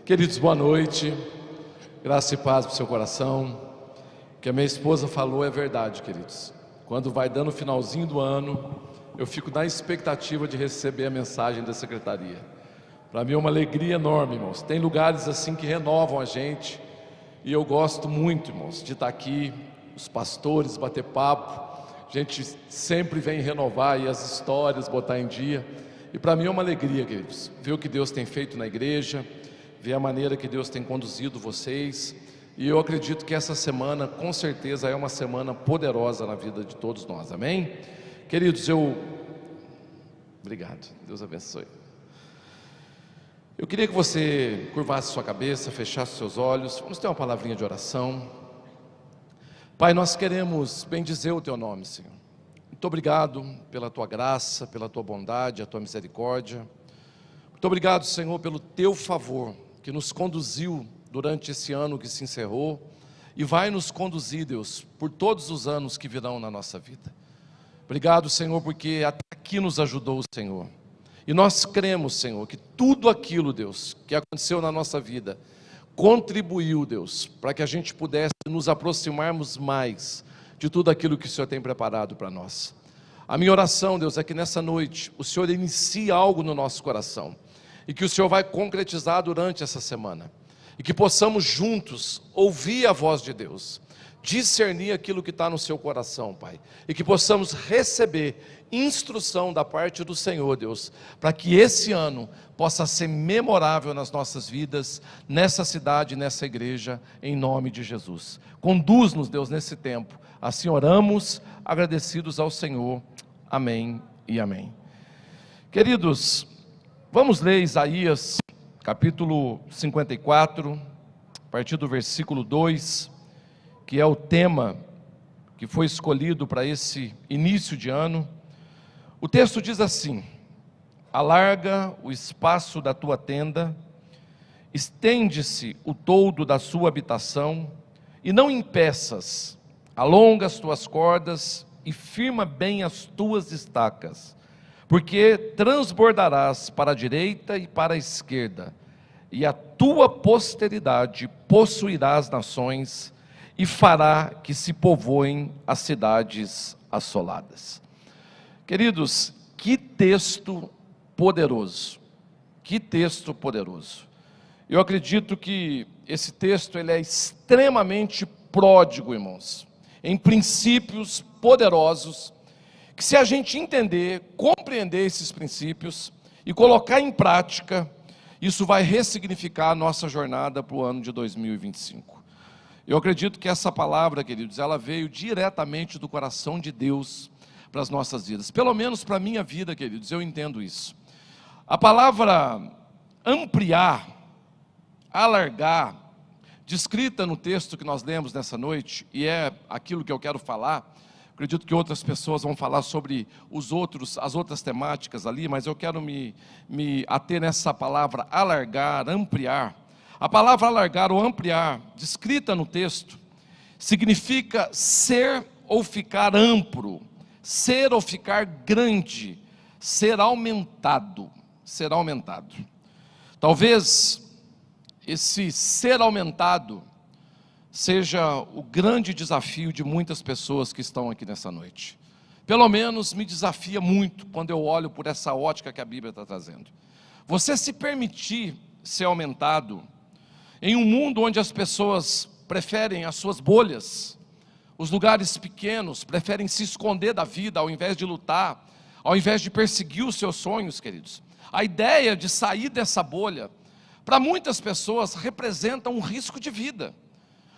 Queridos, boa noite, graça e paz para o seu coração. O que a minha esposa falou é verdade, queridos. Quando vai dando o finalzinho do ano, eu fico na expectativa de receber a mensagem da secretaria. Para mim é uma alegria enorme, irmãos. Tem lugares assim que renovam a gente, e eu gosto muito, irmãos, de estar aqui, os pastores, bater papo. A gente sempre vem renovar aí as histórias, botar em dia. E para mim é uma alegria, queridos, ver o que Deus tem feito na igreja, ver a maneira que Deus tem conduzido vocês, e eu acredito que essa semana, com certeza, é uma semana poderosa na vida de todos nós, amém? Queridos, obrigado, Deus abençoe. Eu queria que você curvasse sua cabeça, fechasse seus olhos, vamos ter uma palavrinha de oração. Pai, nós queremos bendizer o Teu nome, Senhor. Muito obrigado pela Tua graça, pela Tua bondade, a Tua misericórdia. Muito obrigado, Senhor, pelo Teu favor, que nos conduziu durante esse ano que se encerrou e vai nos conduzir, Deus, por todos os anos que virão na nossa vida. Obrigado, Senhor, porque até aqui nos ajudou o Senhor. E nós cremos, Senhor, que tudo aquilo, Deus, que aconteceu na nossa vida, contribuiu, Deus, para que a gente pudesse nos aproximarmos mais de tudo aquilo que o Senhor tem preparado para nós. A minha oração, Deus, é que nessa noite o Senhor inicie algo no nosso coração, e que o Senhor vai concretizar durante essa semana, e que possamos juntos ouvir a voz de Deus, discernir aquilo que está no seu coração, Pai, e que possamos receber instrução da parte do Senhor, Deus, para que esse ano possa ser memorável nas nossas vidas, nessa cidade, nessa igreja, em nome de Jesus. Conduz-nos, Deus, nesse tempo. Assim oramos, agradecidos ao Senhor. Amém e amém. Queridos, vamos ler Isaías, capítulo 54, a partir do versículo 2, que é o tema que foi escolhido para esse início de ano. O texto diz assim: alarga o espaço da tua tenda, estende-se o toldo da sua habitação, e não impeças, alonga as tuas cordas, e firma bem as tuas estacas, porque transbordarás para a direita e para a esquerda, e a tua posteridade possuirá as nações, e fará que se povoem as cidades assoladas. Queridos, que texto poderoso, que texto poderoso. Eu acredito que esse texto ele é extremamente pródigo, irmãos, em princípios poderosos, que se a gente entender, compreender esses princípios e colocar em prática, isso vai ressignificar a nossa jornada para o ano de 2025. Eu acredito que essa palavra, queridos, ela veio diretamente do coração de Deus para as nossas vidas. Pelo menos para a minha vida, queridos, eu entendo isso. A palavra ampliar, alargar, descrita no texto que nós lemos nessa noite, e é aquilo que eu quero falar. Acredito que outras pessoas vão falar sobre as outras temáticas ali, mas eu quero me ater nessa palavra alargar, ampliar. A palavra alargar ou ampliar, descrita no texto, significa ser ou ficar amplo, ser ou ficar grande, ser aumentado, ser aumentado. Talvez esse ser aumentado seja o grande desafio de muitas pessoas que estão aqui nessa noite. Pelo menos me desafia muito quando eu olho por essa ótica que a Bíblia está trazendo. Você se permitir ser aumentado em um mundo onde as pessoas preferem as suas bolhas, os lugares pequenos, preferem se esconder da vida ao invés de lutar, ao invés de perseguir os seus sonhos, queridos. A ideia de sair dessa bolha, para muitas pessoas, representa um risco de vida.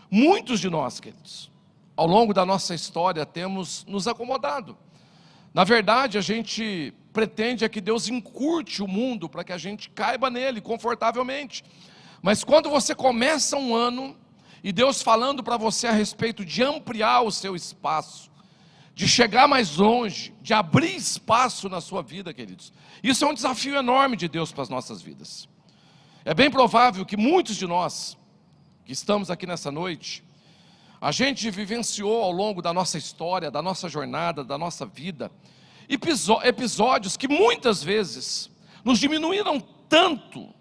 Muitos de nós, queridos, ao longo da nossa história, temos nos acomodado. Na verdade, a gente pretende que Deus encurte o mundo para que a gente caiba nele confortavelmente. Mas quando você começa um ano, e Deus falando para você a respeito de ampliar o seu espaço, de chegar mais longe, de abrir espaço na sua vida, queridos, isso é um desafio enorme de Deus para as nossas vidas. É bem provável que muitos de nós, que estamos aqui nessa noite, a gente vivenciou ao longo da nossa história, da nossa jornada, da nossa vida, episódios que muitas vezes nos diminuíram tanto,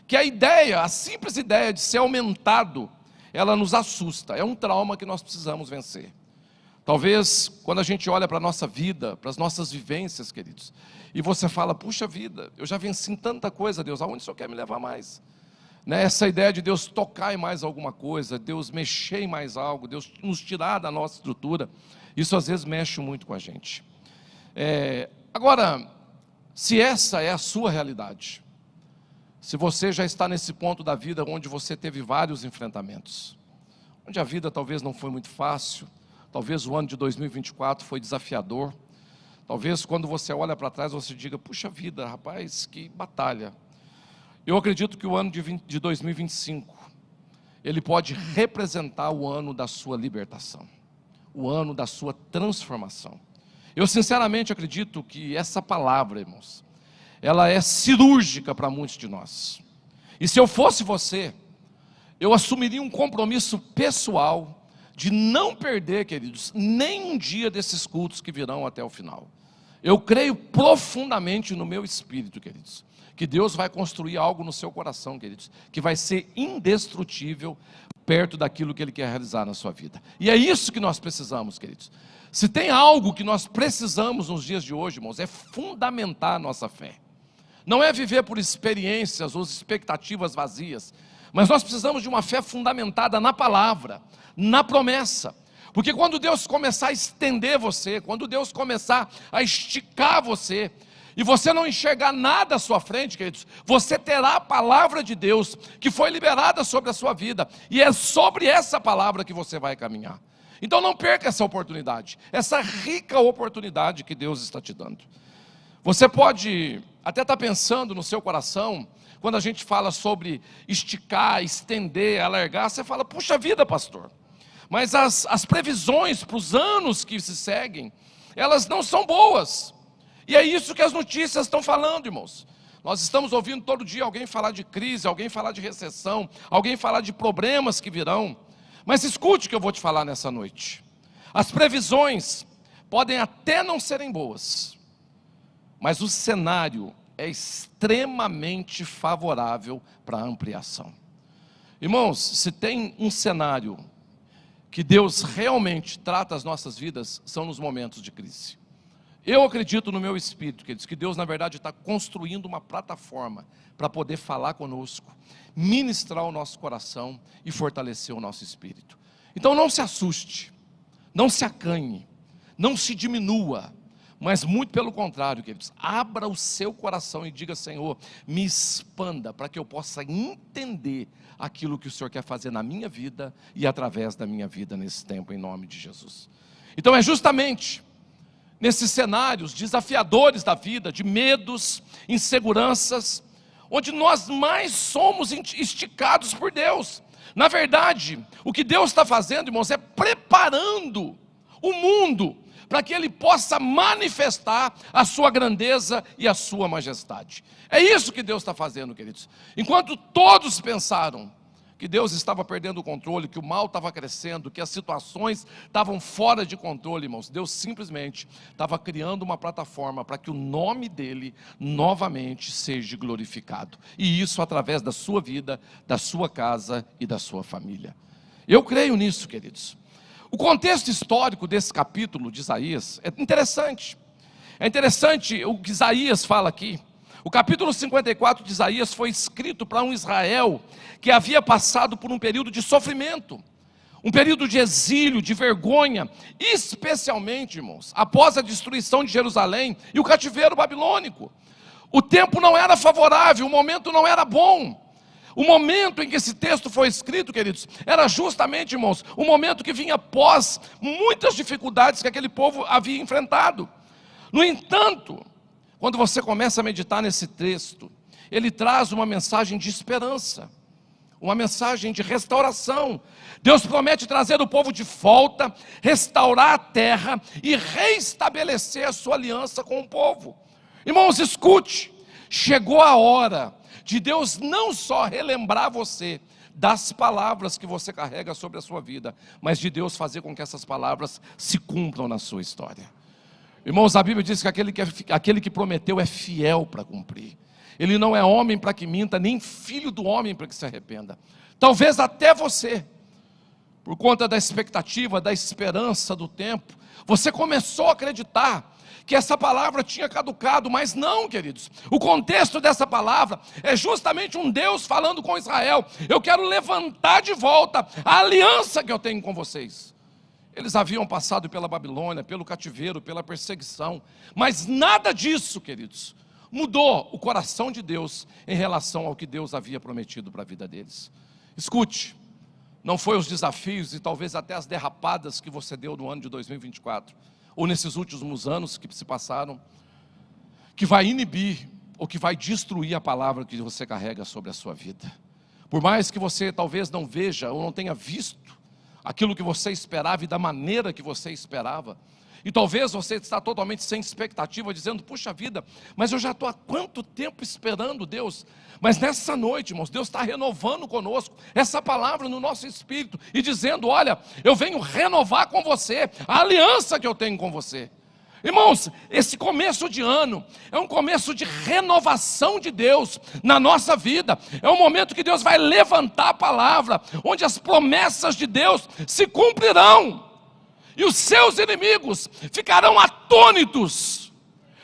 que a simples ideia de ser aumentado, ela nos assusta. É um trauma que nós precisamos vencer. Talvez, quando a gente olha para a nossa vida, para as nossas vivências, queridos, e você fala, puxa vida, eu já venci em tanta coisa, Deus, aonde o Senhor quer me levar mais? Essa ideia de Deus tocar em mais alguma coisa, Deus mexer em mais algo, Deus nos tirar da nossa estrutura, isso às vezes mexe muito com a gente. Agora, se essa é a sua realidade, se você já está nesse ponto da vida onde você teve vários enfrentamentos, onde a vida talvez não foi muito fácil, talvez o ano de 2024 foi desafiador, talvez quando você olha para trás você diga, puxa vida, rapaz, que batalha. Eu acredito que o ano de 2025, ele pode representar o ano da sua libertação, o ano da sua transformação. Eu sinceramente acredito que essa palavra, irmãos, ela é cirúrgica para muitos de nós. E se eu fosse você, eu assumiria um compromisso pessoal de não perder, queridos, nem um dia desses cultos que virão até o final. Eu creio profundamente no meu espírito, queridos, que Deus vai construir algo no seu coração, queridos, que vai ser indestrutível perto daquilo que Ele quer realizar na sua vida. E é isso que nós precisamos, queridos. Se tem algo que nós precisamos nos dias de hoje, irmãos, é fundamentar a nossa fé. Não é viver por experiências ou expectativas vazias, mas nós precisamos de uma fé fundamentada na palavra, na promessa. Porque quando Deus começar a estender você, quando Deus começar a esticar você, e você não enxergar nada à sua frente, queridos, você terá a palavra de Deus que foi liberada sobre a sua vida, e é sobre essa palavra que você vai caminhar. Então não perca essa oportunidade, essa rica oportunidade que Deus está te dando. Você pode até estar pensando no seu coração, quando a gente fala sobre esticar, estender, alargar, você fala, puxa vida, pastor, mas as previsões para os anos que se seguem, elas não são boas. E é isso que as notícias estão falando, irmãos. Nós estamos ouvindo todo dia alguém falar de crise, alguém falar de recessão, alguém falar de problemas que virão. Mas escute o que eu vou te falar nessa noite. As previsões podem até não serem boas, mas o cenário é extremamente favorável para a ampliação. Irmãos, se tem um cenário que Deus realmente trata as nossas vidas, são nos momentos de crise. Eu acredito no meu espírito, que Deus na verdade está construindo uma plataforma para poder falar conosco, ministrar o nosso coração e fortalecer o nosso espírito. Então não se assuste, não se acanhe, não se diminua, mas muito pelo contrário, queridos, abra o seu coração e diga, Senhor, me expanda para que eu possa entender aquilo que o Senhor quer fazer na minha vida e através da minha vida nesse tempo, em nome de Jesus. Então é justamente nesses cenários desafiadores da vida, de medos, inseguranças, onde nós mais somos esticados por Deus. Na verdade, o que Deus está fazendo, irmãos, é preparando o mundo para que Ele possa manifestar a sua grandeza e a sua majestade. É isso que Deus está fazendo, queridos. Enquanto todos pensaram que Deus estava perdendo o controle, que o mal estava crescendo, que as situações estavam fora de controle, irmãos, Deus simplesmente estava criando uma plataforma para que o nome dEle novamente seja glorificado. E isso através da sua vida, da sua casa e da sua família. Eu creio nisso, queridos. O contexto histórico desse capítulo de Isaías é interessante. É interessante o que Isaías fala aqui. O capítulo 54 de Isaías foi escrito para um Israel que havia passado por um período de sofrimento, um período de exílio, de vergonha, especialmente, irmãos, após a destruição de Jerusalém e o cativeiro babilônico. O tempo não era favorável, o momento não era bom. O momento em que esse texto foi escrito, queridos, era justamente, irmãos, o momento que vinha após muitas dificuldades que aquele povo havia enfrentado. No entanto, quando você começa a meditar nesse texto, ele traz uma mensagem de esperança, uma mensagem de restauração. Deus promete trazer o povo de volta, restaurar a terra e reestabelecer a sua aliança com o povo. Irmãos, escute, chegou a hora de Deus não só relembrar você das palavras que você carrega sobre a sua vida, mas de Deus fazer com que essas palavras se cumpram na sua história. Irmãos, a Bíblia diz que aquele que prometeu é fiel para cumprir. Ele não é homem para que minta, nem filho do homem para que se arrependa. Talvez até você, por conta da expectativa, da esperança do tempo, você começou a acreditar que essa palavra tinha caducado, mas não, queridos. O contexto dessa palavra é justamente um Deus falando com Israel: eu quero levantar de volta a aliança que eu tenho com vocês. Eles haviam passado pela Babilônia, pelo cativeiro, pela perseguição, mas nada disso, queridos, mudou o coração de Deus em relação ao que Deus havia prometido para a vida deles. Escute, não foi os desafios e talvez até as derrapadas que você deu no ano de 2024, ou nesses últimos anos que se passaram, que vai inibir ou que vai destruir a palavra que você carrega sobre a sua vida. Por mais que você talvez não veja ou não tenha visto aquilo que você esperava e da maneira que você esperava, e talvez você está totalmente sem expectativa, dizendo: puxa vida, mas eu já estou há quanto tempo esperando Deus? Mas nessa noite, irmãos, Deus está renovando conosco essa palavra no nosso espírito e dizendo: olha, eu venho renovar com você a aliança que eu tenho com você. Irmãos, esse começo de ano é um começo de renovação de Deus na nossa vida. É um momento que Deus vai levantar a palavra, onde as promessas de Deus se cumprirão. E os seus inimigos ficarão atônitos,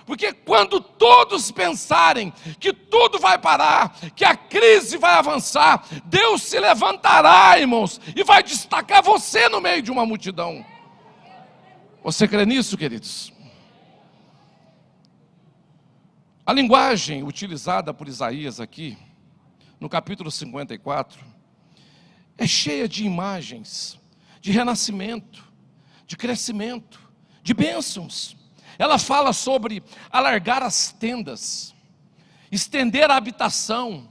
porque quando todos pensarem que tudo vai parar, que a crise vai avançar, Deus se levantará, irmãos, e vai destacar você no meio de uma multidão. Você crê nisso, queridos? A linguagem utilizada por Isaías aqui, no capítulo 54, é cheia de imagens, de renascimento, de crescimento, de bênçãos. Ela fala sobre alargar as tendas, estender a habitação,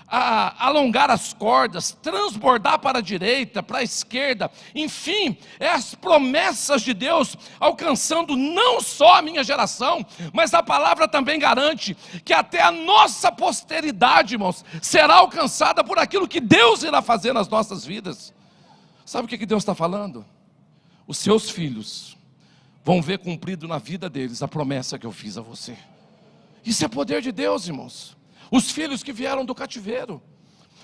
alongar as cordas, transbordar para a direita, para a esquerda. Enfim, é as promessas de Deus alcançando não só a minha geração, mas a palavra também garante que até a nossa posteridade, irmãos, será alcançada por aquilo que Deus irá fazer nas nossas vidas. Sabe o que Deus está falando? Os seus filhos vão ver cumprido na vida deles a promessa que eu fiz a você. Isso é poder de Deus, irmãos. Os filhos que vieram do cativeiro,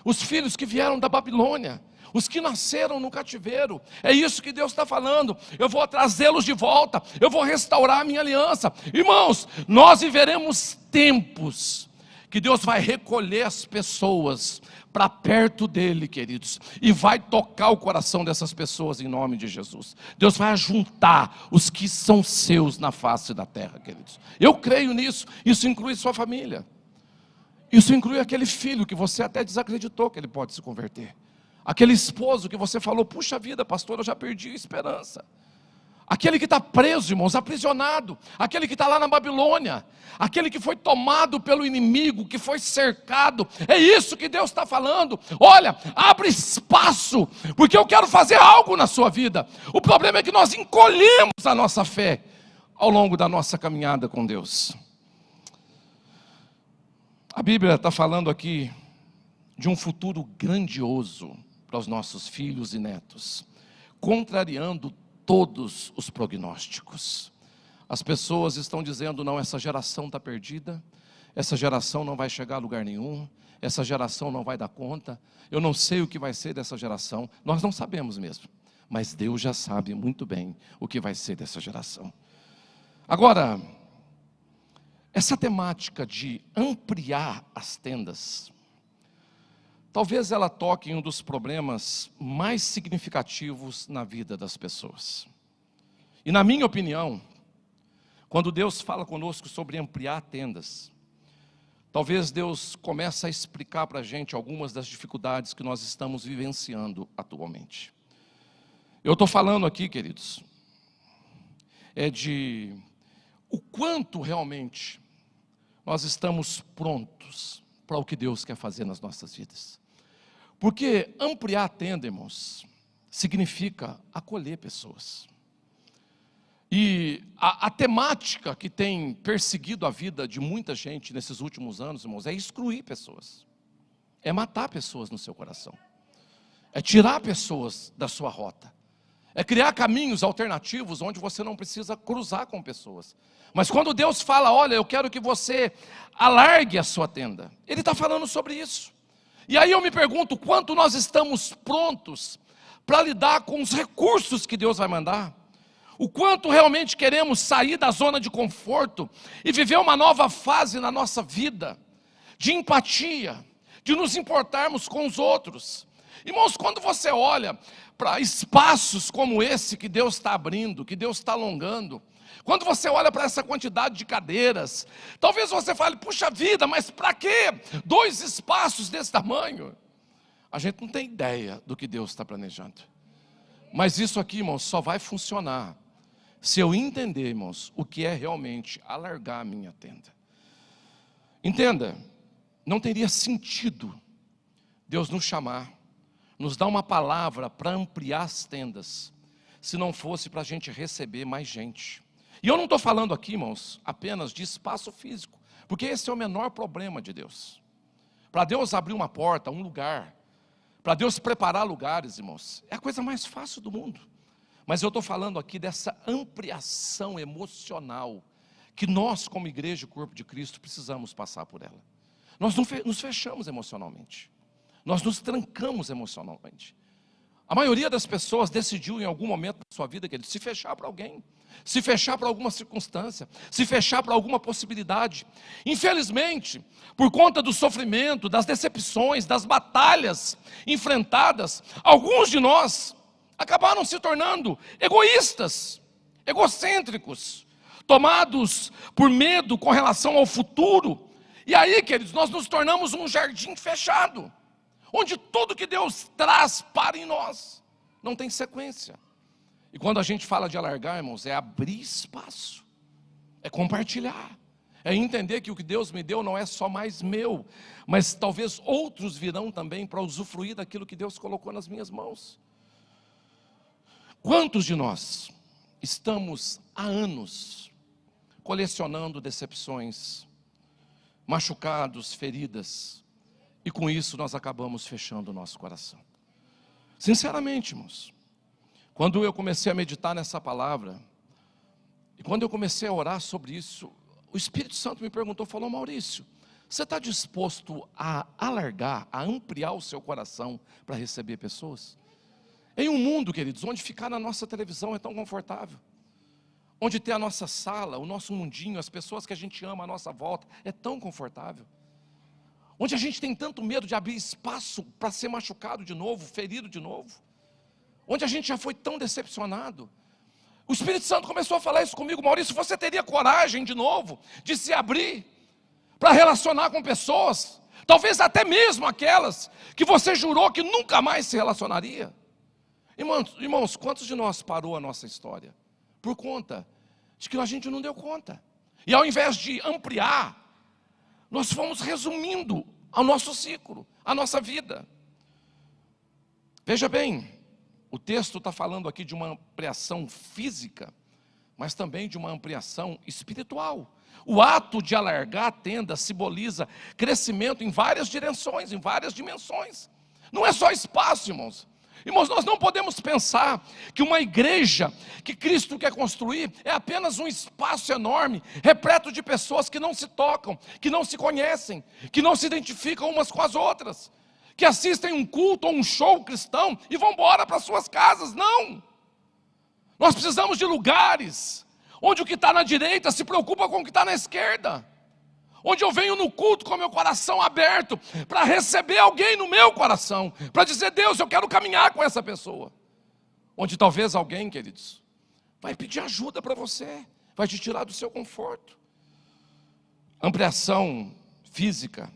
os filhos que vieram da Babilônia, os que nasceram no cativeiro, é isso que Deus está falando. Eu vou trazê-los de volta, eu vou restaurar a minha aliança. Irmãos, nós viveremos tempos que Deus vai recolher as pessoas para perto dele, queridos, e vai tocar o coração dessas pessoas em nome de Jesus. Deus vai ajuntar os que são seus na face da terra, queridos. Eu creio nisso. Isso inclui sua família. Isso inclui aquele filho que você até desacreditou que ele pode se converter. Aquele esposo que você falou: puxa vida, pastor, eu já perdi a esperança. Aquele que está preso, irmãos, aprisionado. Aquele que está lá na Babilônia. Aquele que foi tomado pelo inimigo, que foi cercado. É isso que Deus está falando. Olha, abre espaço, porque eu quero fazer algo na sua vida. O problema é que nós encolhemos a nossa fé ao longo da nossa caminhada com Deus. A Bíblia está falando aqui de um futuro grandioso para os nossos filhos e netos, contrariando todos os prognósticos. As pessoas estão dizendo: não, essa geração está perdida, essa geração não vai chegar a lugar nenhum, essa geração não vai dar conta, eu não sei o que vai ser dessa geração. Nós não sabemos mesmo, mas Deus já sabe muito bem o que vai ser dessa geração. Agora, essa temática de ampliar as tendas, talvez ela toque em um dos problemas mais significativos na vida das pessoas. E na minha opinião, quando Deus fala conosco sobre ampliar tendas, talvez Deus comece a explicar para a gente algumas das dificuldades que nós estamos vivenciando atualmente. Eu estou falando aqui, queridos, de o quanto realmente nós estamos prontos para o que Deus quer fazer nas nossas vidas. Porque ampliar a tenda, irmãos, significa acolher pessoas. E a temática que tem perseguido a vida de muita gente nesses últimos anos, irmãos, é excluir pessoas, é matar pessoas no seu coração, é tirar pessoas da sua rota, é criar caminhos alternativos onde você não precisa cruzar com pessoas. Mas quando Deus fala, olha, eu quero que você alargue a sua tenda, Ele está falando sobre isso. E aí eu me pergunto, quanto nós estamos prontos para lidar com os recursos que Deus vai mandar? O quanto realmente queremos sair da zona de conforto e viver uma nova fase na nossa vida, de empatia, de nos importarmos com os outros. Irmãos, quando você olha para espaços como esse que Deus está abrindo, que Deus está alongando, quando você olha para essa quantidade de cadeiras, talvez você fale, puxa vida, mas para quê 2 espaços desse tamanho? A gente não tem ideia do que Deus está planejando. Mas isso aqui, irmãos, só vai funcionar se eu entender, irmãos, o que é realmente alargar a minha tenda. Entenda, não teria sentido Deus nos chamar, nos dar uma palavra para ampliar as tendas, se não fosse para a gente receber mais gente. E eu não estou falando aqui, irmãos, apenas de espaço físico, porque esse é o menor problema de Deus. Para Deus abrir uma porta, um lugar, para Deus preparar lugares, irmãos, é a coisa mais fácil do mundo. Mas eu estou falando aqui dessa ampliação emocional, que nós como igreja e corpo de Cristo precisamos passar por ela. Nós não nos fechamos emocionalmente, nós nos trancamos emocionalmente. A maioria das pessoas decidiu em algum momento da sua vida, se fechar para alguém, se fechar para alguma circunstância, se fechar para alguma possibilidade. Infelizmente, por conta do sofrimento, das decepções, das batalhas enfrentadas, alguns de nós acabaram se tornando egoístas, egocêntricos, tomados por medo com relação ao futuro. E aí, queridos, nós nos tornamos um jardim fechado, onde tudo que Deus traz para em nós não tem sequência. E quando a gente fala de alargar, irmãos, é abrir espaço, é compartilhar, é entender que o que Deus me deu não é só mais meu, mas talvez outros virão também para usufruir daquilo que Deus colocou nas minhas mãos. Quantos de nós estamos há anos colecionando decepções, machucados, feridas, e com isso nós acabamos fechando o nosso coração? Sinceramente, irmãos, quando eu comecei a meditar nessa palavra, e quando eu comecei a orar sobre isso, o Espírito Santo me perguntou, falou, Maurício, você está disposto a alargar, a ampliar o seu coração para receber pessoas? Em um mundo, queridos, onde ficar na nossa televisão é tão confortável, onde ter a nossa sala, o nosso mundinho, as pessoas que a gente ama à nossa volta, é tão confortável, onde a gente tem tanto medo de abrir espaço para ser machucado de novo, ferido de novo, onde a gente já foi tão decepcionado. O Espírito Santo começou a falar isso comigo, Maurício, você teria coragem de novo, de se abrir, para relacionar com pessoas, talvez até mesmo aquelas que você jurou que nunca mais se relacionaria? Irmãos, quantos de nós parou a nossa história? Por conta de que a gente não deu conta. E ao invés de ampliar, nós fomos resumindo o nosso ciclo, a nossa vida. Veja bem, o texto está falando aqui de uma ampliação física, mas também de uma ampliação espiritual. O ato de alargar a tenda simboliza crescimento em várias direções, em várias dimensões. Não é só espaço, irmãos. Irmãos, nós não podemos pensar que uma igreja que Cristo quer construir é apenas um espaço enorme, repleto de pessoas que não se tocam, que não se conhecem, que não se identificam umas com as outras, que assistem um culto ou um show cristão e vão embora para suas casas. Não! Nós precisamos de lugares onde o que está na direita se preocupa com o que está na esquerda, onde eu venho no culto com meu coração aberto, para receber alguém no meu coração, para dizer, Deus, eu quero caminhar com essa pessoa. Onde talvez alguém, queridos, vai pedir ajuda para você, vai te tirar do seu conforto. Ampliação física,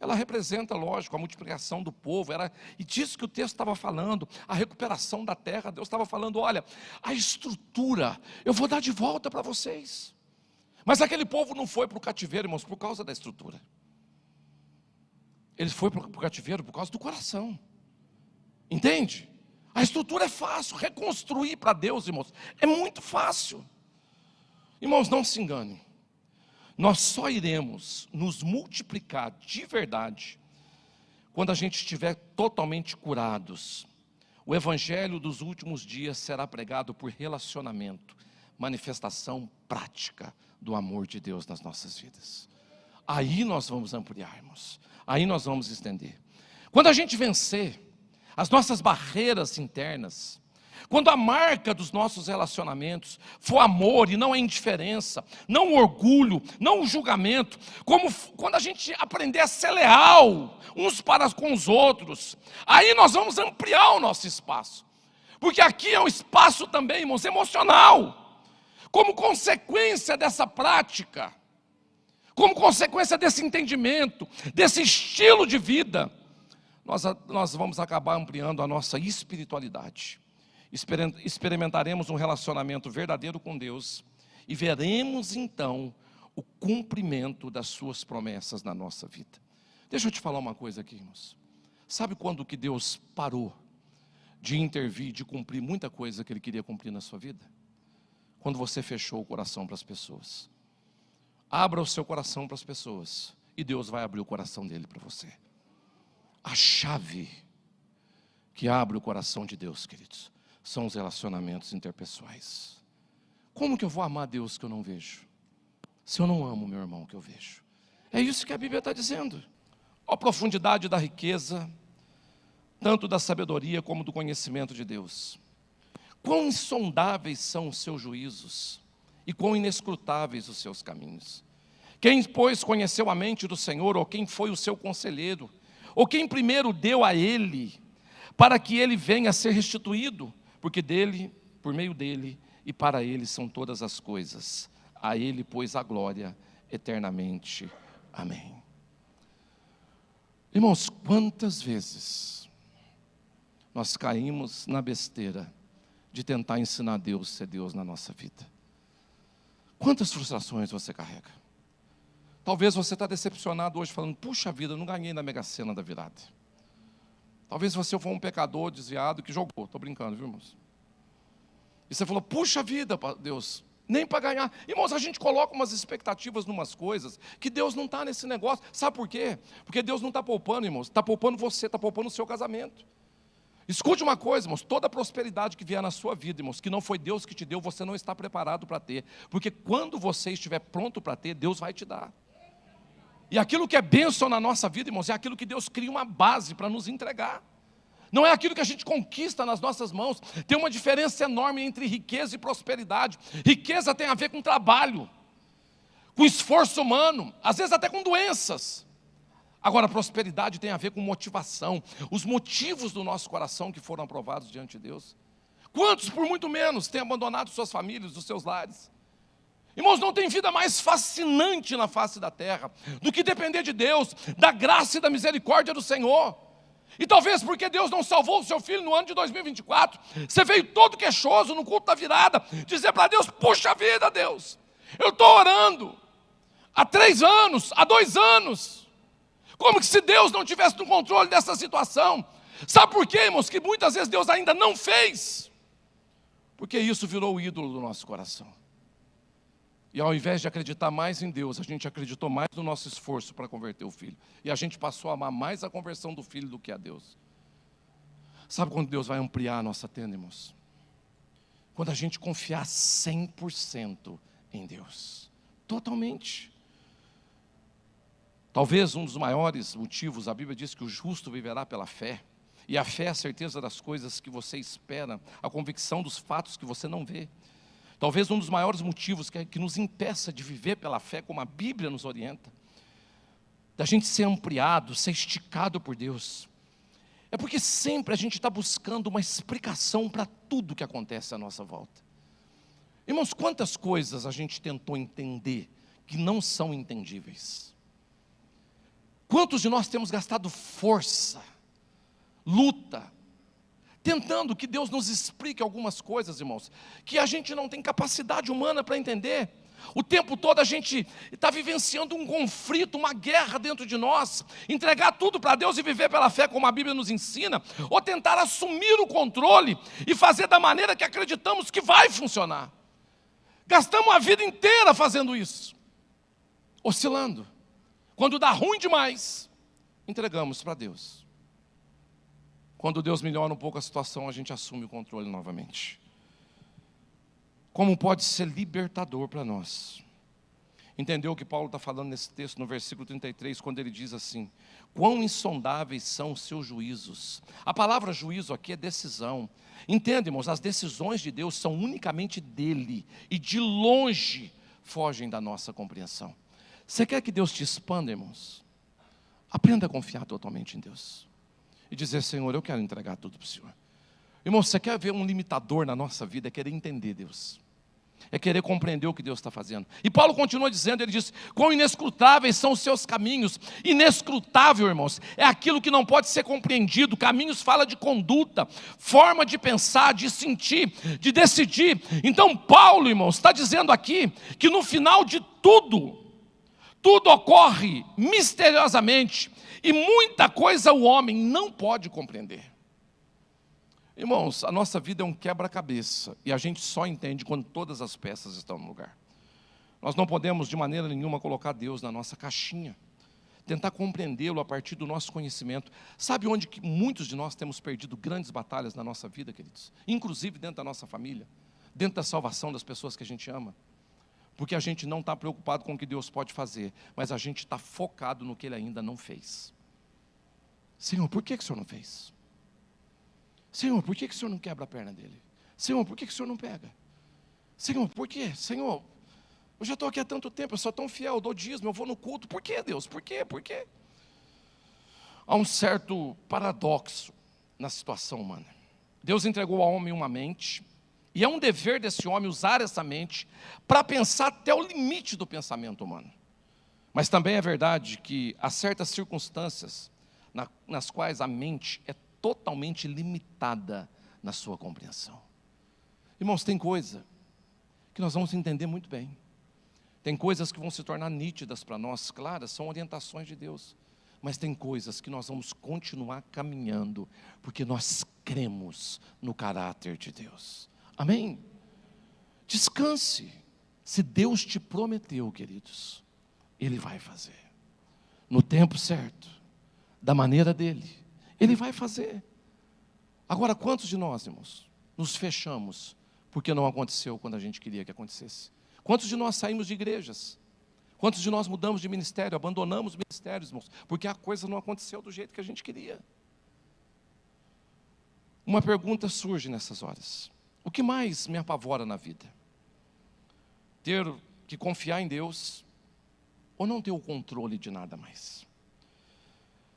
ela representa, lógico, a multiplicação do povo, e disso que o texto estava falando, a recuperação da terra. Deus estava falando, olha, a estrutura, eu vou dar de volta para vocês. Mas aquele povo não foi para o cativeiro, irmãos, por causa da estrutura. Ele foi para o cativeiro por causa do coração. Entende? A estrutura é fácil, reconstruir para Deus, irmãos, é muito fácil. Irmãos, não se engane. Nós só iremos nos multiplicar de verdade quando a gente estiver totalmente curados. O evangelho dos últimos dias será pregado por relacionamento, manifestação prática do amor de Deus nas nossas vidas. Aí nós vamos ampliar, irmãos. Aí nós vamos estender. Quando a gente vencer as nossas barreiras internas, quando a marca dos nossos relacionamentos for amor e não a indiferença, não o orgulho, não o julgamento, quando a gente aprender a ser leal uns para com os outros, aí nós vamos ampliar o nosso espaço. Porque aqui é um espaço também, irmãos, emocional. Como consequência dessa prática, como consequência desse entendimento, desse estilo de vida, nós vamos acabar ampliando a nossa espiritualidade. Experimentaremos um relacionamento verdadeiro com Deus e veremos então o cumprimento das suas promessas na nossa vida. Deixa eu te falar uma coisa aqui, irmãos. Sabe quando que Deus parou de intervir, de cumprir muita coisa que Ele queria cumprir na sua vida? Quando você fechou o coração para as pessoas. Abra o seu coração para as pessoas e Deus vai abrir o coração dele para você. A chave que abre o coração de Deus, queridos, são os relacionamentos interpessoais. Como que eu vou amar Deus que eu não vejo? Se eu não amo meu irmão que eu vejo. É isso que a Bíblia está dizendo. A profundidade da riqueza, tanto da sabedoria como do conhecimento de Deus. Quão insondáveis são os seus juízos e quão inescrutáveis os seus caminhos. Quem, pois, conheceu a mente do Senhor, ou quem foi o seu conselheiro, ou quem primeiro deu a ele, para que ele venha a ser restituído, porque dele, por meio dele e para ele são todas as coisas. A ele, pois, a glória eternamente. Amém. Irmãos, quantas vezes nós caímos na besteira de tentar ensinar Deus a ser Deus na nossa vida? Quantas frustrações você carrega? Talvez você está decepcionado hoje falando, puxa vida, eu não ganhei na Mega Sena da virada. Talvez você foi um pecador desviado que jogou, estou brincando, viu, irmãos? E você falou, puxa vida, Deus, nem para ganhar. Irmãos, a gente coloca umas expectativas em umas coisas que Deus não está nesse negócio. Sabe por quê? Porque Deus não está poupando, irmãos, está poupando você, está poupando o seu casamento. Escute uma coisa, irmãos, toda a prosperidade que vier na sua vida, irmãos, que não foi Deus que te deu, você não está preparado para ter. Porque quando você estiver pronto para ter, Deus vai te dar. E aquilo que é bênção na nossa vida, irmãos, é aquilo que Deus cria uma base para nos entregar. Não é aquilo que a gente conquista nas nossas mãos. Tem uma diferença enorme entre riqueza e prosperidade. Riqueza tem a ver com trabalho, com esforço humano, às vezes até com doenças. Agora, prosperidade tem a ver com motivação, os motivos do nosso coração que foram aprovados diante de Deus. Quantos, por muito menos, têm abandonado suas famílias, os seus lares? Irmãos, não tem vida mais fascinante na face da terra do que depender de Deus, da graça e da misericórdia do Senhor. E talvez porque Deus não salvou o seu filho no ano de 2024, você veio todo queixoso no culto da virada, dizer para Deus, puxa vida, Deus, eu estou orando há 3 anos, há 2 anos, como que se Deus não tivesse no controle dessa situação? Sabe por quê, irmãos, que muitas vezes Deus ainda não fez? Porque isso virou o ídolo do nosso coração. E ao invés de acreditar mais em Deus, a gente acreditou mais no nosso esforço para converter o filho. E a gente passou a amar mais a conversão do filho do que a Deus. Sabe quando Deus vai ampliar a nossa tenda, irmãos? Quando a gente confiar 100% em Deus. Totalmente. Talvez um dos maiores motivos, a Bíblia diz que o justo viverá pela fé. E a fé é a certeza das coisas que você espera, a convicção dos fatos que você não vê. Talvez um dos maiores motivos que nos impeça de viver pela fé, como a Bíblia nos orienta, da gente ser ampliado, ser esticado por Deus, é porque sempre a gente está buscando uma explicação para tudo que acontece à nossa volta. Irmãos, quantas coisas a gente tentou entender que não são entendíveis? Quantos de nós temos gastado força, luta, tentando que Deus nos explique algumas coisas, irmãos, que a gente não tem capacidade humana para entender. O tempo todo a gente está vivenciando um conflito, uma guerra dentro de nós. Entregar tudo para Deus e viver pela fé como a Bíblia nos ensina, ou tentar assumir o controle e fazer da maneira que acreditamos que vai funcionar. Gastamos a vida inteira fazendo isso, oscilando. Quando dá ruim demais, entregamos para Deus. Quando Deus melhora um pouco a situação, a gente assume o controle novamente. Como pode ser libertador para nós? Entendeu o que Paulo está falando nesse texto, no versículo 33, quando ele diz assim: quão insondáveis são os seus juízos. A palavra juízo aqui é decisão. Entende, irmãos, as decisões de Deus são unicamente dele, e de longe fogem da nossa compreensão. Você quer que Deus te expanda, irmãos? Aprenda a confiar totalmente em Deus. E dizer: Senhor, eu quero entregar tudo para o Senhor. Irmão, você quer ver um limitador na nossa vida? É querer entender Deus. É querer compreender o que Deus está fazendo. E Paulo continua dizendo, ele diz: quão inescrutáveis são os seus caminhos. Inescrutável, irmãos, é aquilo que não pode ser compreendido. Caminhos fala de conduta, forma de pensar, de sentir, de decidir. Então Paulo, irmãos, está dizendo aqui que no final de tudo ocorre misteriosamente, e muita coisa o homem não pode compreender. Irmãos, a nossa vida é um quebra-cabeça, e a gente só entende quando todas as peças estão no lugar. Nós não podemos de maneira nenhuma colocar Deus na nossa caixinha, tentar compreendê-lo a partir do nosso conhecimento. Sabe onde que muitos de nós temos perdido grandes batalhas na nossa vida, queridos? Inclusive dentro da nossa família, dentro da salvação das pessoas que a gente ama. Porque a gente não está preocupado com o que Deus pode fazer, mas a gente está focado no que Ele ainda não fez. Senhor, por que o Senhor não fez? Senhor, por que o Senhor não quebra a perna dele? Senhor, por que o Senhor não pega? Senhor, por quê? Senhor, eu já estou aqui há tanto tempo, eu sou tão fiel, eu dou dízimo, eu vou no culto. Por quê, Deus? Por quê? Por quê? Há um certo paradoxo na situação humana. Deus entregou ao homem uma mente, e é um dever desse homem usar essa mente para pensar até o limite do pensamento humano. Mas também é verdade que há certas circunstâncias nas quais a mente é totalmente limitada na sua compreensão. Irmãos, tem coisa que nós vamos entender muito bem. Tem coisas que vão se tornar nítidas para nós, claras, são orientações de Deus. Mas tem coisas que nós vamos continuar caminhando, porque nós cremos no caráter de Deus. Amém? Descanse. Se Deus te prometeu, queridos, Ele vai fazer. No tempo certo, da maneira dEle. Ele vai fazer. Agora, quantos de nós, irmãos, nos fechamos porque não aconteceu quando a gente queria que acontecesse? Quantos de nós saímos de igrejas? Quantos de nós mudamos de ministério, abandonamos ministérios, irmãos, porque a coisa não aconteceu do jeito que a gente queria? Uma pergunta surge nessas horas: o que mais me apavora na vida? Ter que confiar em Deus ou não ter o controle de nada mais?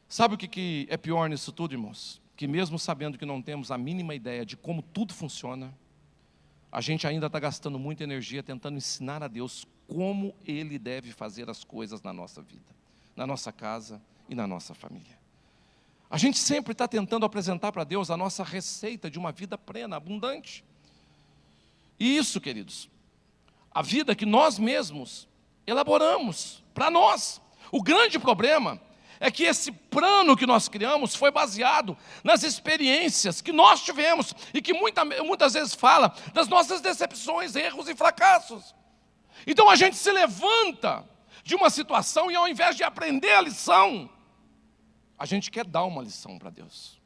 Sabe o que é pior nisso tudo, irmãos? Que mesmo sabendo que não temos a mínima ideia de como tudo funciona, a gente ainda está gastando muita energia tentando ensinar a Deus como Ele deve fazer as coisas na nossa vida, na nossa casa e na nossa família. A gente sempre está tentando apresentar para Deus a nossa receita de uma vida plena, abundante. E isso, queridos, a vida que nós mesmos elaboramos para nós. O grande problema é que esse plano que nós criamos foi baseado nas experiências que nós tivemos e que muitas vezes fala das nossas decepções, erros e fracassos. Então a gente se levanta de uma situação e ao invés de aprender a lição, a gente quer dar uma lição para Deus.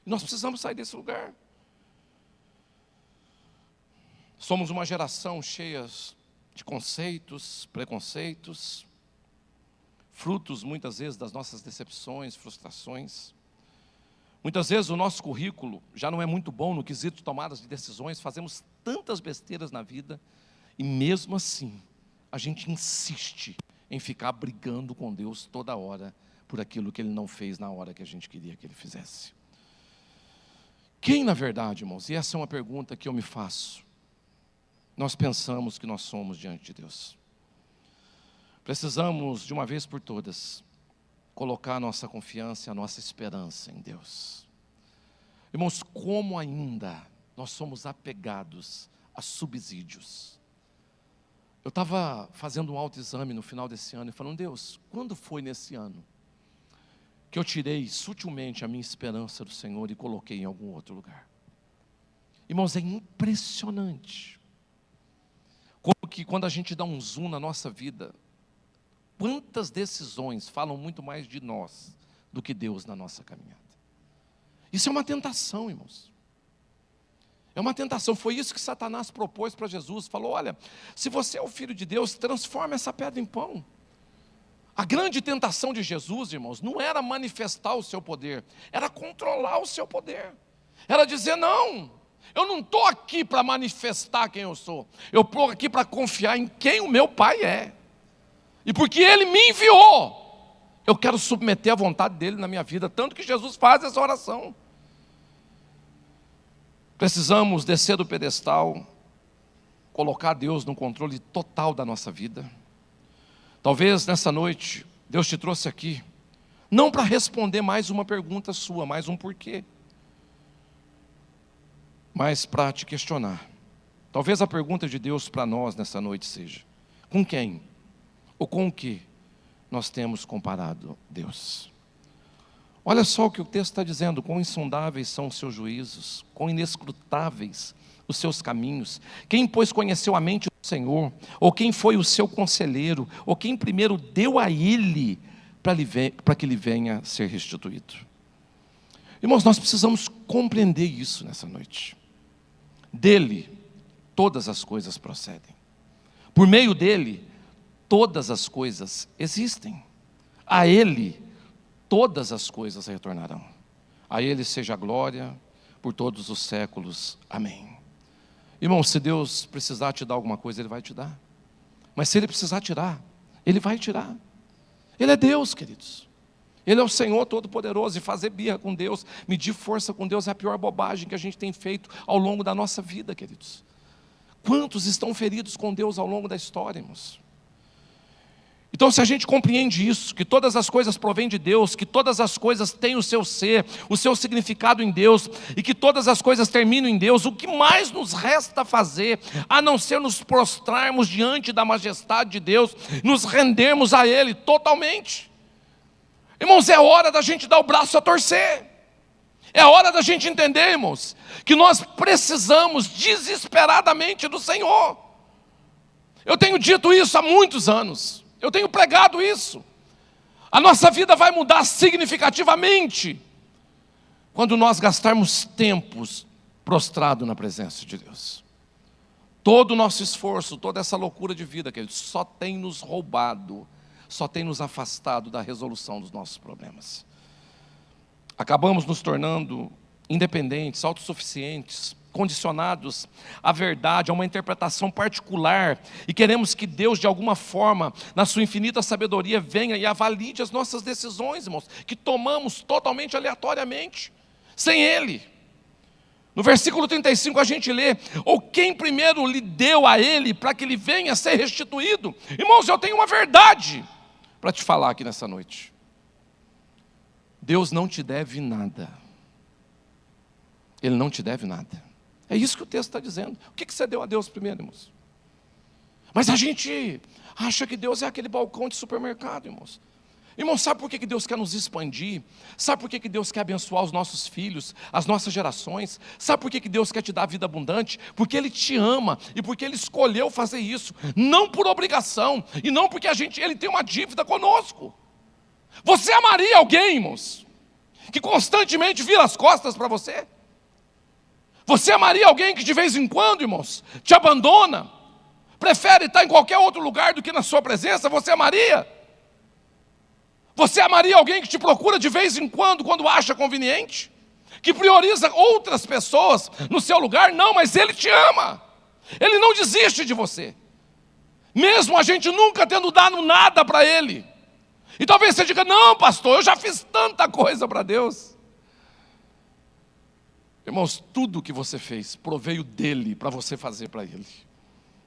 E nós precisamos sair desse lugar. Somos uma geração cheia de conceitos, preconceitos, frutos muitas vezes das nossas decepções, frustrações. Muitas vezes o nosso currículo já não é muito bom no quesito de tomadas de decisões, fazemos tantas besteiras na vida, e mesmo assim, a gente insiste em ficar brigando com Deus toda hora, por aquilo que Ele não fez na hora que a gente queria que Ele fizesse. Quem na verdade, irmãos, e essa é uma pergunta que eu me faço, nós pensamos que nós somos diante de Deus? Precisamos, de uma vez por todas, colocar a nossa confiança, a nossa esperança em Deus. Irmãos, como ainda nós somos apegados a subsídios. Eu estava fazendo um autoexame no final desse ano e falando: Deus, quando foi nesse ano que eu tirei sutilmente a minha esperança do Senhor e coloquei em algum outro lugar? Irmãos, é impressionante como que quando a gente dá um zoom na nossa vida, quantas decisões falam muito mais de nós do que Deus na nossa caminhada. Isso é uma tentação, irmãos. É uma tentação. Foi isso que Satanás propôs para Jesus. Falou: olha, se você é o Filho de Deus, transforma essa pedra em pão. A grande tentação de Jesus, irmãos, não era manifestar o seu poder, era controlar o seu poder. Era dizer: não, eu não estou aqui para manifestar quem eu sou, eu estou aqui para confiar em quem o meu Pai é. E porque Ele me enviou, eu quero submeter a vontade dEle na minha vida. Tanto que Jesus faz essa oração. Precisamos descer do pedestal, colocar Deus no controle total da nossa vida. Talvez nessa noite, Deus te trouxe aqui, não para responder mais uma pergunta sua, mais um porquê, mas para te questionar. Talvez a pergunta de Deus para nós nessa noite seja: com quem ou com o que nós temos comparado Deus? Olha só o que o texto está dizendo: quão insondáveis são os seus juízos, quão inescrutáveis os seus caminhos. Quem, pois, conheceu a mente do Senhor? Ou quem foi o seu conselheiro? Ou quem primeiro deu a Ele para que Ele venha ser restituído? Irmãos, nós precisamos compreender isso nessa noite. Dele, todas as coisas procedem. Por meio dele, todas as coisas existem. A Ele, todas as coisas retornarão. A Ele seja a glória por todos os séculos. Amém. Irmão, se Deus precisar te dar alguma coisa, Ele vai te dar. Mas se Ele precisar tirar, Ele vai tirar. Ele é Deus, queridos. Ele é o Senhor Todo-Poderoso. E fazer birra com Deus, medir força com Deus, é a pior bobagem que a gente tem feito ao longo da nossa vida, queridos. Quantos estão feridos com Deus ao longo da história, irmãos? Então, se a gente compreende isso, que todas as coisas provêm de Deus, que todas as coisas têm o seu ser, o seu significado em Deus, e que todas as coisas terminam em Deus, o que mais nos resta fazer, a não ser nos prostrarmos diante da majestade de Deus, nos rendermos a Ele totalmente? Irmãos, é hora da gente dar o braço a torcer. É hora da gente entender, irmãos, que nós precisamos desesperadamente do Senhor. Eu tenho dito isso há muitos anos. Eu tenho pregado isso. A nossa vida vai mudar significativamente quando nós gastarmos tempos prostrado na presença de Deus. Todo o nosso esforço, toda essa loucura de vida, queridos, só tem nos roubado, só tem nos afastado da resolução dos nossos problemas. Acabamos nos tornando independentes, autossuficientes, condicionados à verdade, a uma interpretação particular, e queremos que Deus, de alguma forma, na sua infinita sabedoria, venha e avalide as nossas decisões, irmãos, que tomamos totalmente aleatoriamente, sem Ele. No versículo 35 a gente lê: ou quem primeiro lhe deu a Ele para que Ele venha a ser restituído? Irmãos, eu tenho uma verdade para te falar aqui nessa noite. Deus não te deve nada. Ele não te deve nada. É isso que o texto está dizendo. O que você deu a Deus primeiro, irmãos? Mas a gente acha que Deus é aquele balcão de supermercado, irmãos. Irmãos, sabe por que Deus quer nos expandir? Sabe por que Deus quer abençoar os nossos filhos, as nossas gerações? Sabe por que Deus quer te dar vida abundante? Porque Ele te ama e porque Ele escolheu fazer isso, não por obrigação, e não porque Ele tem uma dívida conosco. Você amaria alguém, irmãos, que constantemente vira as costas para você? Você amaria alguém que de vez em quando, irmãos, te abandona, prefere estar em qualquer outro lugar do que na sua presença? Você amaria? Você amaria alguém que te procura de vez em quando acha conveniente? Que prioriza outras pessoas no seu lugar? Não, mas Ele te ama. Ele não desiste de você. Mesmo a gente nunca tendo dado nada para Ele. E talvez você diga: não, pastor, eu já fiz tanta coisa para Deus. Irmãos, tudo que você fez proveio dEle para você fazer para Ele.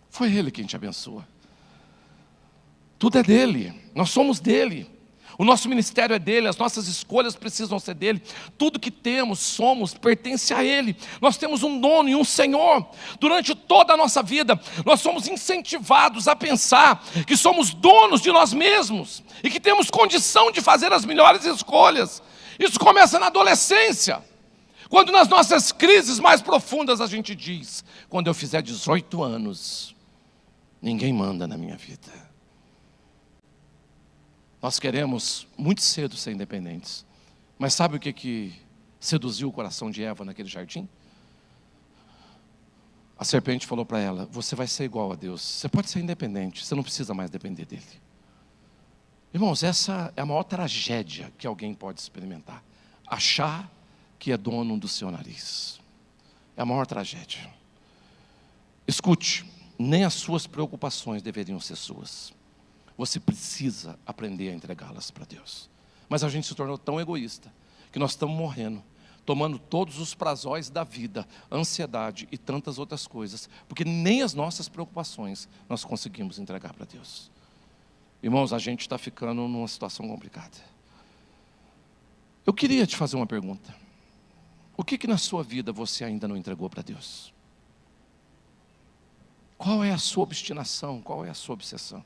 Foi Ele quem te abençoa. Tudo é dEle, nós somos dEle. O nosso ministério é dEle, as nossas escolhas precisam ser dEle. Tudo que temos, somos, pertence a Ele. Nós temos um dono e um Senhor. Durante toda a nossa vida, nós somos incentivados a pensar que somos donos de nós mesmos e que temos condição de fazer as melhores escolhas. Isso começa na adolescência, quando nas nossas crises mais profundas a gente diz: quando eu fizer 18 anos, ninguém manda na minha vida. Nós queremos muito cedo ser independentes. Mas sabe o que seduziu o coração de Eva naquele jardim? A serpente falou para ela: você vai ser igual a Deus. Você pode ser independente, você não precisa mais depender dele. Irmãos, essa é a maior tragédia que alguém pode experimentar. Achar que é dono do seu nariz. É a maior tragédia. Escute, nem as suas preocupações deveriam ser suas. Você precisa aprender a entregá-las para Deus. Mas a gente se tornou tão egoísta que nós estamos morrendo, tomando todos os prazóis da vida, ansiedade e tantas outras coisas, porque nem as nossas preocupações nós conseguimos entregar para Deus. Irmãos, a gente está ficando numa situação complicada. Eu queria te fazer uma pergunta. O que na sua vida você ainda não entregou para Deus? Qual é a sua obstinação? Qual é a sua obsessão?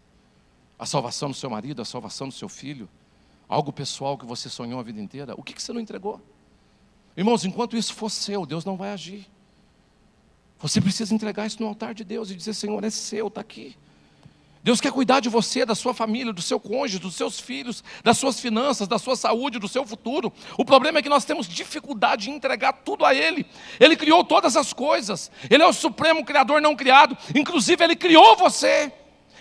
A salvação do seu marido, a salvação do seu filho? Algo pessoal que você sonhou a vida inteira? O que você não entregou? Irmãos, enquanto isso for seu, Deus não vai agir. Você precisa entregar isso no altar de Deus e dizer: Senhor, é seu, está aqui. Deus quer cuidar de você, da sua família, do seu cônjuge, dos seus filhos, das suas finanças, da sua saúde, do seu futuro. O problema é que nós temos dificuldade em entregar tudo a Ele. Ele criou todas as coisas. Ele é o supremo criador não criado. Inclusive Ele criou você.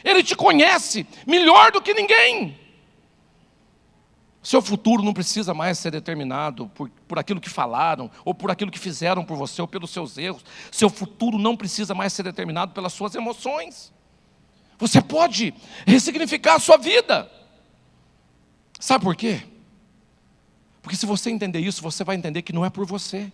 Ele te conhece melhor do que ninguém. Seu futuro não precisa mais ser determinado por aquilo que falaram, ou por aquilo que fizeram por você, ou pelos seus erros. Seu futuro não precisa mais ser determinado pelas suas emoções. Você pode ressignificar a sua vida. Sabe por quê? Porque se você entender isso, você vai entender que não é por você.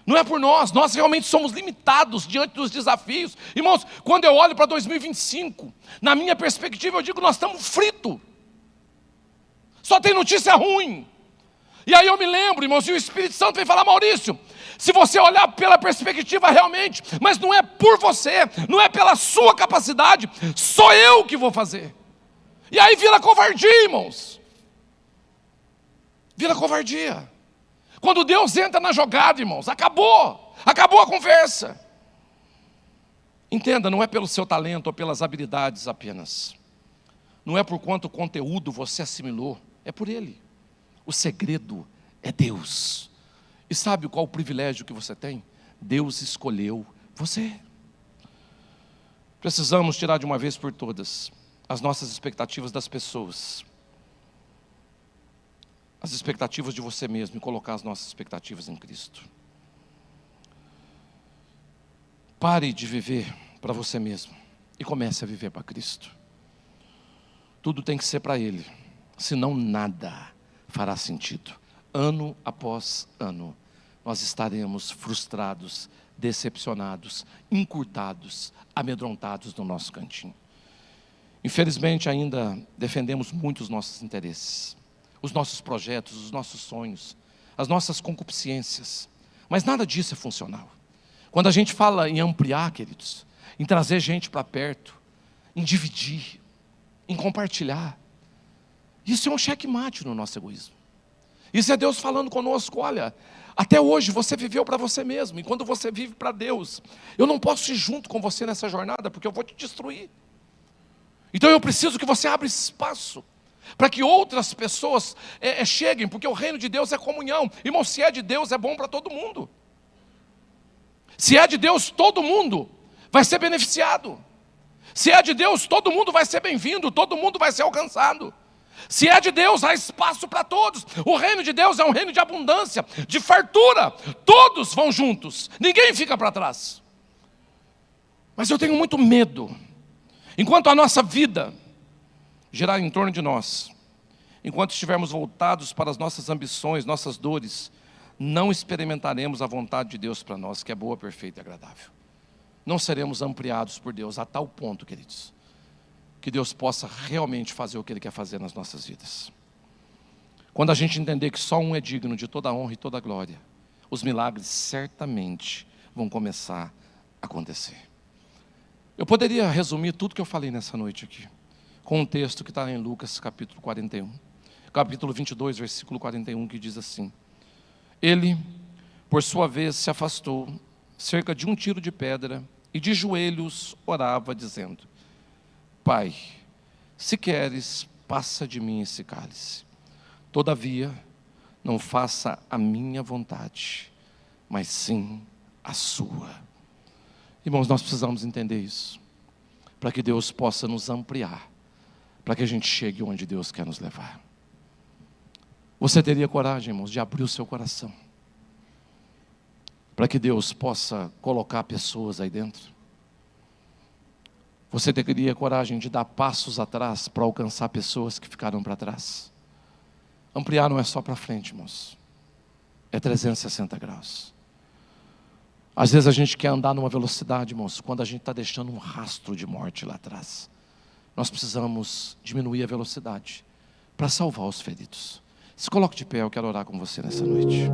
Não é por nós realmente somos limitados diante dos desafios. Irmãos, quando eu olho para 2025, na minha perspectiva eu digo: nós estamos fritos. Só tem notícia ruim. E aí eu me lembro, irmãos, e o Espírito Santo vem falar: Maurício, se você olhar pela perspectiva realmente, mas não é por você, não é pela sua capacidade, sou eu que vou fazer. E aí vira covardia, irmãos. Vira covardia. Quando Deus entra na jogada, irmãos, acabou a conversa. Entenda, não é pelo seu talento ou pelas habilidades apenas. Não é por quanto conteúdo você assimilou, é por Ele. O segredo é Deus. E sabe qual o privilégio que você tem? Deus escolheu você. Precisamos tirar de uma vez por todas as nossas expectativas das pessoas, as expectativas de você mesmo, e colocar as nossas expectativas em Cristo. Pare de viver para você mesmo e comece a viver para Cristo. Tudo tem que ser para Ele, senão nada fará sentido. Ano após ano, nós estaremos frustrados, decepcionados, encurtados, amedrontados no nosso cantinho. Infelizmente ainda defendemos muito os nossos interesses, os nossos projetos, os nossos sonhos, as nossas concupiscências, mas nada disso é funcional. Quando a gente fala em ampliar, queridos, em trazer gente para perto, em dividir, em compartilhar, isso é um checkmate no nosso egoísmo. Isso é Deus falando conosco: olha, até hoje você viveu para você mesmo, e quando você vive para Deus, eu não posso ir junto com você nessa jornada, porque eu vou te destruir. Então eu preciso que você abra espaço para que outras pessoas cheguem, porque o reino de Deus é comunhão. Irmão, se é de Deus, é bom para todo mundo. Se é de Deus, todo mundo vai ser beneficiado. Se é de Deus, todo mundo vai ser bem-vindo, todo mundo vai ser alcançado. Se é de Deus, há espaço para todos. O reino de Deus é um reino de abundância, de fartura. Todos vão juntos, ninguém fica para trás. Mas eu tenho muito medo, enquanto a nossa vida girar em torno de nós, enquanto estivermos voltados para as nossas ambições, nossas dores, não experimentaremos a vontade de Deus para nós, que é boa, perfeita e agradável. Não seremos ampliados por Deus a tal ponto, queridos, que Deus possa realmente fazer o que Ele quer fazer nas nossas vidas. Quando a gente entender que só um é digno de toda a honra e toda a glória, os milagres certamente vão começar a acontecer. Eu poderia resumir tudo que eu falei nessa noite aqui com um texto que está em Lucas capítulo 41, capítulo 22, versículo 41, que diz assim: Ele, por sua vez, se afastou cerca de um tiro de pedra e de joelhos orava, dizendo: Pai, se queres, passa de mim esse cálice. Todavia, não faça a minha vontade, mas sim a sua. Irmãos, nós precisamos entender isso, para que Deus possa nos ampliar, para que a gente chegue onde Deus quer nos levar. Você teria coragem, irmãos, de abrir o seu coração, para que Deus possa colocar pessoas aí dentro? Você teria coragem de dar passos atrás para alcançar pessoas que ficaram para trás? Ampliar não é só para frente, irmãos, é 360 graus. Às vezes a gente quer andar numa velocidade, irmãos, quando a gente está deixando um rastro de morte lá atrás. Nós precisamos diminuir a velocidade para salvar os feridos. Se coloque de pé, eu quero orar com você nessa noite.